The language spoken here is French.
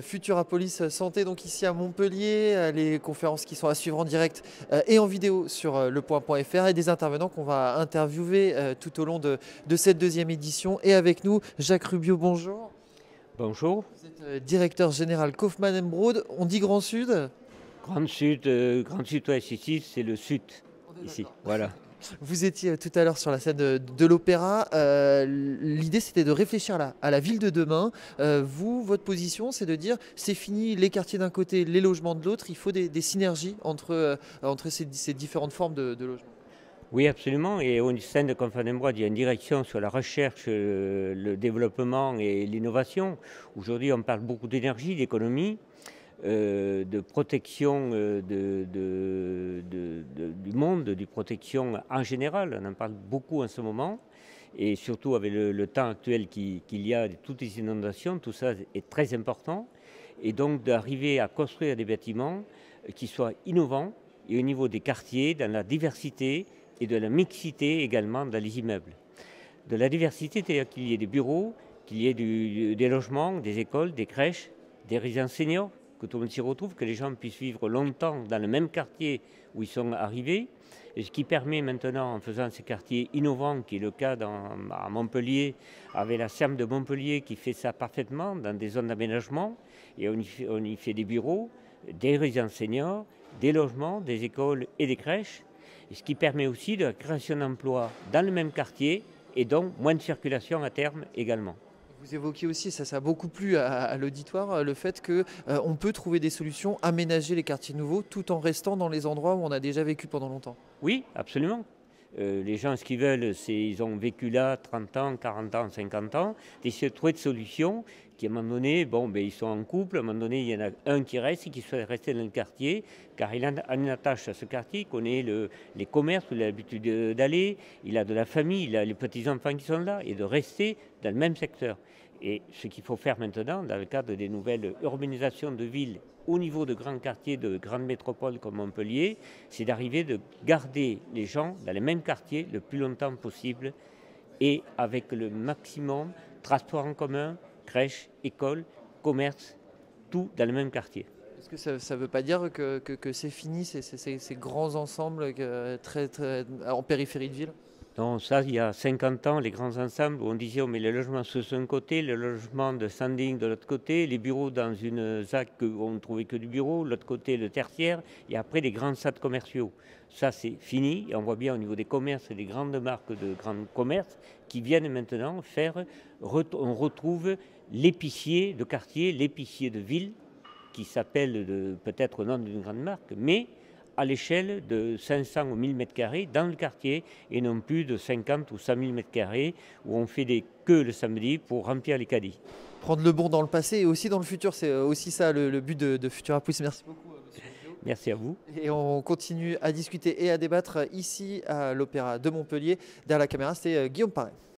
Futurapolis Santé, donc ici à Montpellier, les conférences qui sont à suivre en direct et en vidéo sur lepoint.fr et des intervenants qu'on va interviewer tout au long de cette deuxième édition. Et avec nous, Jacques Rubio, bonjour. Bonjour. Vous êtes directeur général Kaufmann Broad. On dit Grand Sud? Grand Sud-Ouest, ici, c'est le Sud, On est ici, d'accord. voilà. Vous étiez tout à l'heure sur la scène de l'Opéra. L'idée, c'était de réfléchir à la ville de demain. Vous, votre position, c'est de dire c'est fini les quartiers d'un côté, les logements de l'autre. Il faut des synergies entre ces différentes formes de logement. Oui, absolument, et au sein de Confadembroid, il y a une direction sur la recherche, le développement et l'innovation. Aujourd'hui, on parle beaucoup d'énergie, d'économie, de protection du monde, de protection en général. On en parle beaucoup en ce moment. Et surtout avec le temps actuel qu'il y a, toutes les inondations, tout ça est très important. Et donc d'arriver à construire des bâtiments qui soient innovants et au niveau des quartiers, dans la diversité et de la mixité également dans les immeubles. De la diversité, c'est-à-dire qu'il y ait des bureaux, qu'il y ait des logements, des écoles, des crèches, des résidences seniors, que tout le monde s'y retrouve, que les gens puissent vivre longtemps dans le même quartier où ils sont arrivés. Et ce qui permet maintenant, en faisant ces quartiers innovants, qui est le cas à Montpellier, avec la SERM de Montpellier qui fait ça parfaitement dans des zones d'aménagement, et on y fait des bureaux, des résidences seniors, des logements, des écoles et des crèches, et ce qui permet aussi de la création d'emplois dans le même quartier, et donc moins de circulation à terme également. Vous évoquez aussi, ça a beaucoup plu à l'auditoire, le fait qu'on peut trouver des solutions, aménager les quartiers nouveaux tout en restant dans les endroits où on a déjà vécu pendant longtemps. Oui, absolument. Les gens, ce qu'ils veulent, c'est ils ont vécu là 30 ans, 40 ans, 50 ans, d'essayer de trouver des solutions qui, à un moment donné, bon, ben, ils sont en couple, à un moment donné, il y en a un qui reste et qui souhaite rester dans le quartier, car il a une attache à ce quartier, il connaît les commerces où il a l'habitude d'aller, il a de la famille, il a les petits-enfants qui sont là, et de rester dans le même secteur. Et ce qu'il faut faire maintenant, dans le cadre des nouvelles urbanisations de villes au niveau de grands quartiers, de grandes métropoles comme Montpellier, c'est d'arriver de garder les gens dans les mêmes quartiers le plus longtemps possible et avec le maximum transport en commun, crèche, école, commerce, tout dans le même quartier. Est-ce que ça ne veut pas dire que c'est fini, ces grands ensembles très en périphérie de ville? Non, ça, il y a 50 ans, les grands ensembles où on disait on met les logements sur un côté, le logement de standing de l'autre côté, les bureaux dans une ZAC où on ne trouvait que du bureau, l'autre côté le tertiaire, et après les grands centres commerciaux. Ça, c'est fini, et on voit bien au niveau des commerces et des grandes marques de grands commerces qui viennent maintenant faire, on retrouve l'épicier de quartier, l'épicier de ville, qui s'appelle peut-être au nom d'une grande marque, mais à l'échelle de 500 ou 1000 mètres carrés dans le quartier et non plus de 50 ou 100 000 mètres carrés où on fait des queues le samedi pour remplir les caddies. Prendre le bon dans le passé et aussi dans le futur, c'est aussi ça le but de Futurapolis. Merci beaucoup, monsieur Rubio. Merci à vous. Et on continue à discuter et à débattre ici à l'Opéra de Montpellier. Derrière la caméra, c'était Guillaume Paré.